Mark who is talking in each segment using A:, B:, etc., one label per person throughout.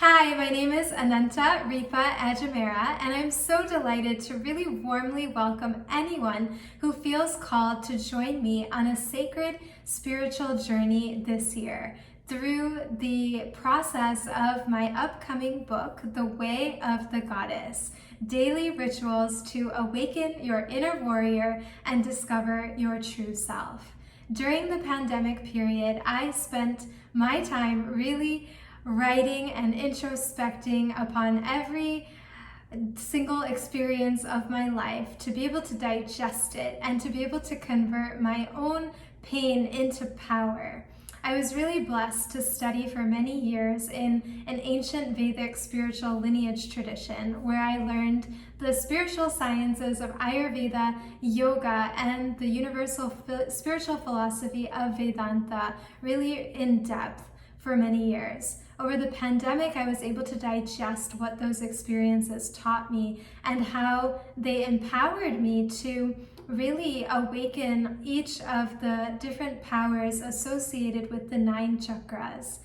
A: Hi, my name is Ananta Ripa Ajmera, and I'm so delighted to really warmly welcome anyone who feels called to join me on a sacred spiritual journey this year through the process of my upcoming book, The Way of the Goddess: Daily Rituals to Awaken Your Inner Warrior and Discover Your True Self. During the pandemic period, I spent my time really writing and introspecting upon every single experience of my life to be able to digest it and to be able to convert my own pain into power. I was really blessed to study for many years in an ancient Vedic spiritual lineage tradition where I learned the spiritual sciences of Ayurveda, yoga, and the universal spiritual philosophy of Vedanta really in depth for many years. Over the pandemic, I was able to digest what those experiences taught me and how they empowered me to really awaken each of the different powers associated with the 9 chakras.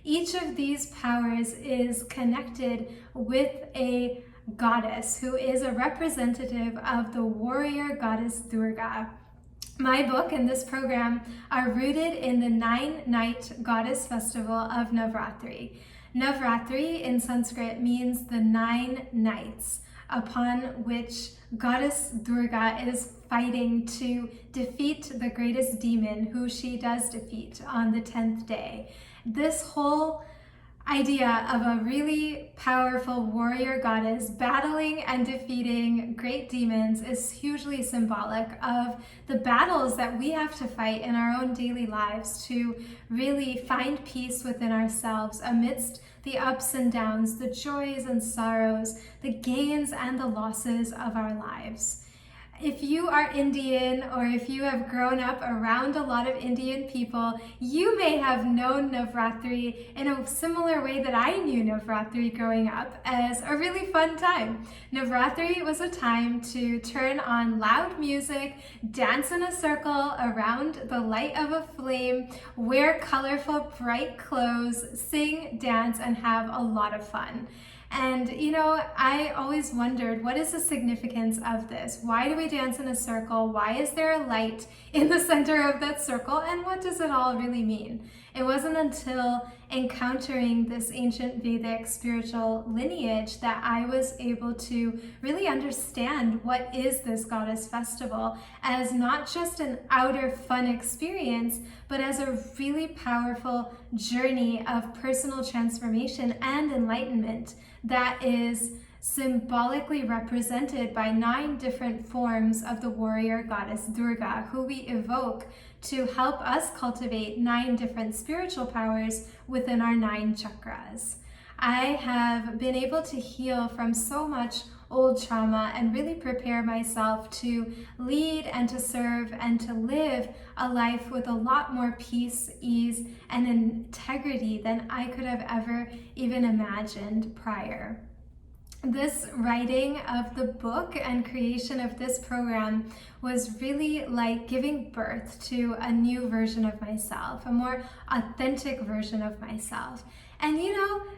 A: Each of these powers is connected with a goddess who is a representative of the warrior goddess Durga. My book and this program are rooted in the 9-night goddess festival of Navratri. Navratri in Sanskrit means the 9 nights upon which goddess Durga is fighting to defeat the greatest demon, who she does defeat on the 10th day. This whole idea of a really powerful warrior goddess battling and defeating great demons is hugely symbolic of the battles that we have to fight in our own daily lives to really find peace within ourselves amidst the ups and downs, the joys and sorrows, the gains and the losses of our lives. If you are Indian, or if you have grown up around a lot of Indian people, you may have known Navratri in a similar way that I knew Navratri growing up, as a really fun time. Navratri was a time to turn on loud music, dance in a circle around the light of a flame, wear colorful, bright clothes, sing, dance, and have a lot of fun. And I always wondered, what is the significance of this? Why do we dance in a circle? Why is there a light in the center of that circle? And what does it all really mean? It wasn't until encountering this ancient Vedic spiritual lineage that I was able to really understand what is this goddess festival as not just an outer fun experience, but as a really powerful journey of personal transformation and enlightenment that is symbolically represented by 9 different forms of the warrior goddess Durga, who we evoke to help us cultivate 9 different spiritual powers within our 9 chakras. I have been able to heal from so much old trauma and really prepare myself to lead and to serve and to live a life with a lot more peace, ease, and integrity than I could have ever even imagined prior. This writing of the book and creation of this program was really like giving birth to a new version of myself, a more authentic version of myself. And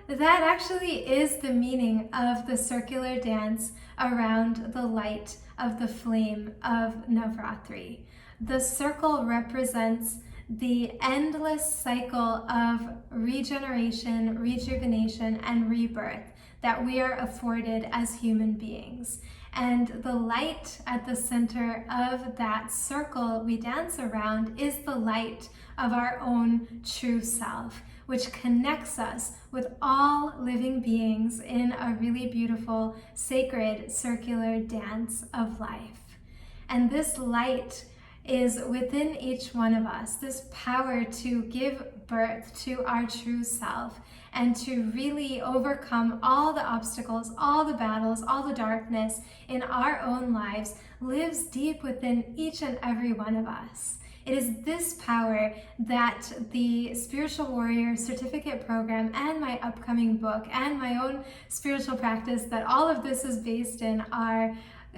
A: that actually is the meaning of the circular dance around the light of the flame of Navratri. The circle represents the endless cycle of regeneration, rejuvenation, and rebirth that we are afforded as human beings. And the light at the center of that circle we dance around is the light of our own true self, which connects us with all living beings in a really beautiful, sacred, circular dance of life. And this light is within each one of us, this power to give birth to our true self and to really overcome all the obstacles, all the battles, all the darkness in our own lives lives deep within each and every one of us. It is this power that the Spiritual Warrior Certificate Program and my upcoming book and my own spiritual practice that all of this is based in are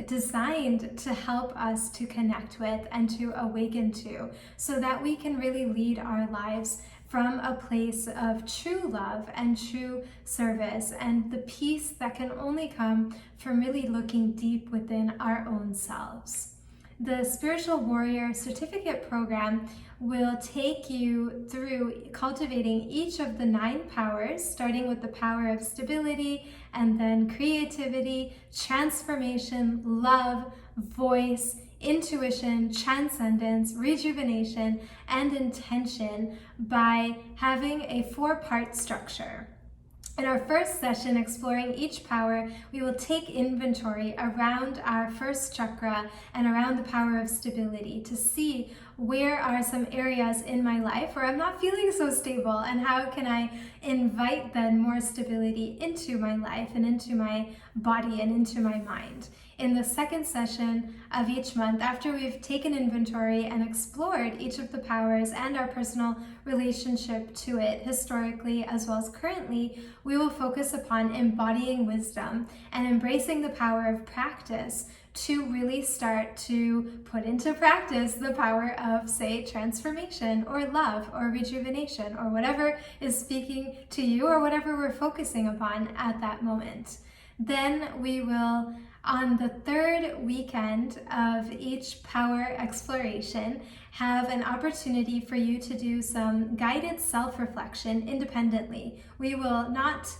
A: designed to help us to connect with and to awaken to, so that we can really lead our lives from a place of true love and true service, and the peace that can only come from really looking deep within our own selves. The Spiritual Warrior Certificate Program will take you through cultivating each of the 9 powers, starting with the power of stability, and then creativity, transformation, love, voice, intuition, transcendence, rejuvenation, and intention by having a 4-part structure. In our first session, exploring each power, we will take inventory around our first chakra and around the power of stability to see where are some areas in my life where I'm not feeling so stable, and how can I invite then more stability into my life and into my body and into my mind. In the second session of each month, after we've taken inventory and explored each of the powers and our personal relationship to it historically as well as currently, we will focus upon embodying wisdom and embracing the power of practice to really start to put into practice the power of, say, transformation or love or rejuvenation or whatever is speaking to you or whatever we're focusing upon at that moment. Then we will, on the 3rd weekend of each power exploration, have an opportunity for you to do some guided self-reflection independently. We will not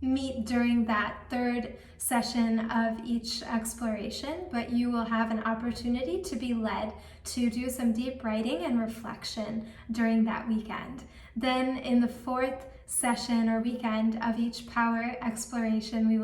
A: meet during that 3rd session of each exploration, but you will have an opportunity to be led to do some deep writing and reflection during that weekend. Then in the 4th session or weekend of each power exploration we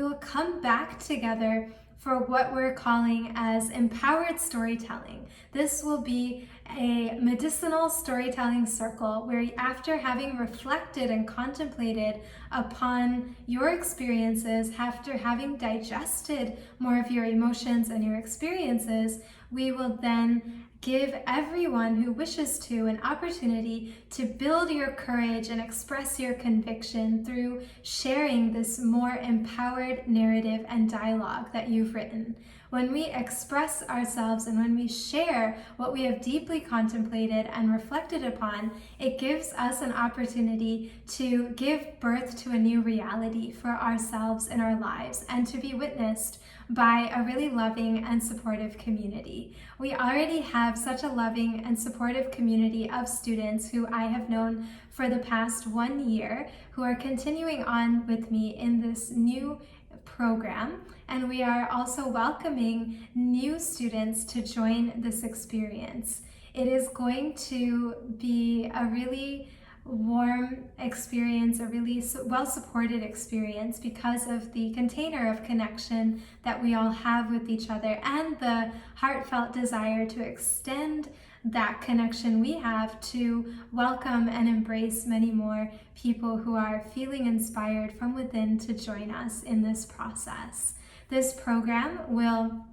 A: will come back together for what we're calling as empowered storytelling. This will be a medicinal storytelling circle where, after having reflected and contemplated upon your experiences, after having digested more of your emotions and your experiences, we will then give everyone who wishes to an opportunity to build your courage and express your conviction through sharing this more empowered narrative and dialogue that you've written. When we express ourselves and when we share what we have deeply contemplated and reflected upon, it gives us an opportunity to give birth to a new reality for ourselves in our lives and to be witnessed by a really loving and supportive community. We already have such a loving and supportive community of students who I have known for the past 1 year who are continuing on with me in this new program, and we are also welcoming new students to join this experience. It is going to be a really warm experience, a really well-supported experience because of the container of connection that we all have with each other and the heartfelt desire to extend that connection we have to welcome and embrace many more people who are feeling inspired from within to join us in this process. This program will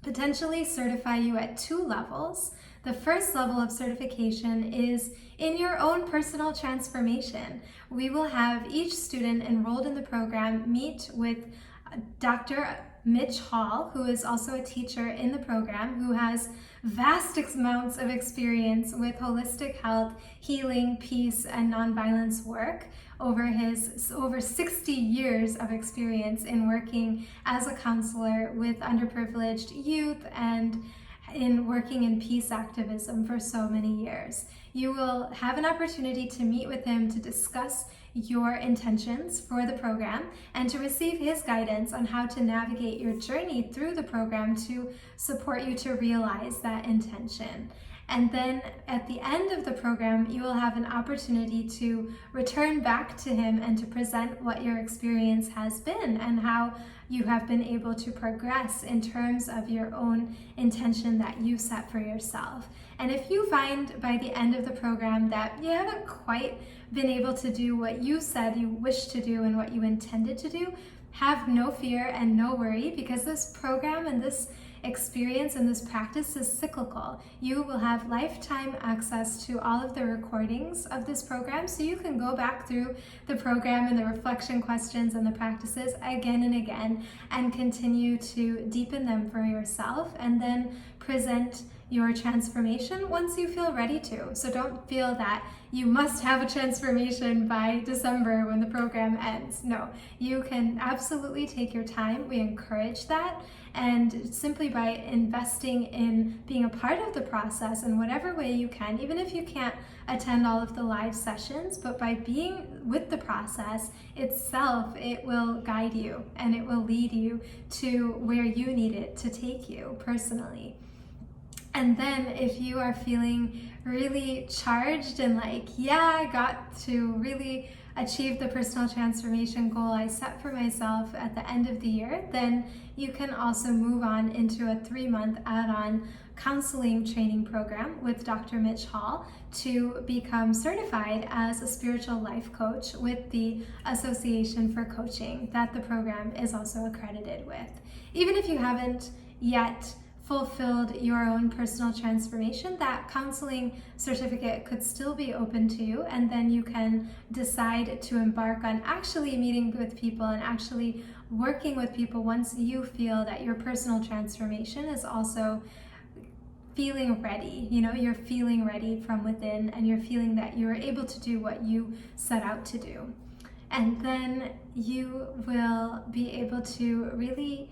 A: potentially certify you at 2 levels. The first level of certification is in your own personal transformation. We will have each student enrolled in the program meet with Dr. Mitch Hall, who is also a teacher in the program, who has vast amounts of experience with holistic health, healing, peace, and nonviolence work over his over 60 years of experience in working as a counselor with underprivileged youth and in working in peace activism for so many years. You will have an opportunity to meet with him to discuss your intentions for the program and to receive his guidance on how to navigate your journey through the program to support you to realize that intention. And then at the end of the program, you will have an opportunity to return back to him and to present what your experience has been and how you have been able to progress in terms of your own intention that you set for yourself. And if you find by the end of the program that you haven't quite been able to do what you said you wish to do and what you intended to do, have no fear and no worry, because this program and this experience and this practice is cyclical. You will have lifetime access to all of the recordings of this program, so you can go back through the program and the reflection questions and the practices again and again and continue to deepen them for yourself and then present your transformation once you feel ready to. So don't feel that you must have a transformation by December when the program ends. No, you can absolutely take your time. We encourage that. And simply by investing in being a part of the process in whatever way you can, even if you can't attend all of the live sessions, but by being with the process itself, it will guide you and it will lead you to where you need it to take you personally. And then if you are feeling really charged and like, yeah, I got to really achieve the personal transformation goal I set for myself at the end of the year, then you can also move on into a 3-month add-on counseling training program with Dr. Mitch Hall to become certified as a spiritual life coach with the Association for Coaching that the program is also accredited with. Even if you haven't yet fulfilled your own personal transformation, that counseling certificate could still be open to you, and then you can decide to embark on actually meeting with people and actually working with people once you feel that your personal transformation is also feeling ready. You're feeling ready from within, and you're feeling that you're able to do what you set out to do. And then you will be able to really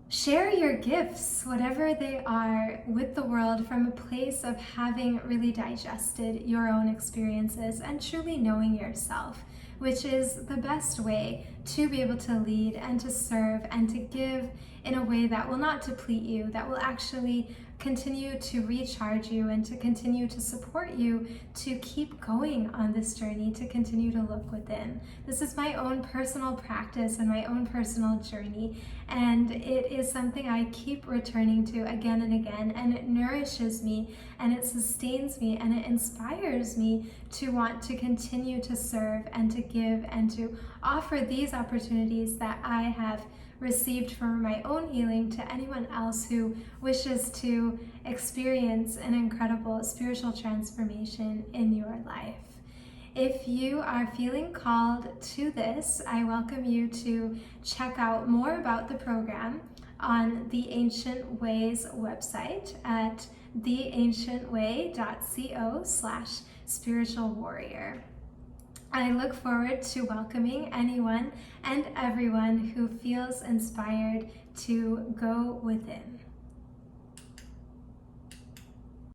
A: share your gifts, whatever they are, with the world from a place of having really digested your own experiences and truly knowing yourself, which is the best way to be able to lead and to serve and to give in a way that will not deplete you, that will actually continue to recharge you and to continue to support you to keep going on this journey, to continue to look within. This is my own personal practice and my own personal journey, and it is something I keep returning to again and again, and it nourishes me and it sustains me and it inspires me to want to continue to serve and to give and to offer these opportunities that I have received for my own healing to anyone else who wishes to experience an incredible spiritual transformation in your life. If you are feeling called to this, I welcome you to check out more about the program on the Ancient Ways website at theancientway.co/spiritualwarrior. I look forward to welcoming anyone and everyone who feels inspired to go within.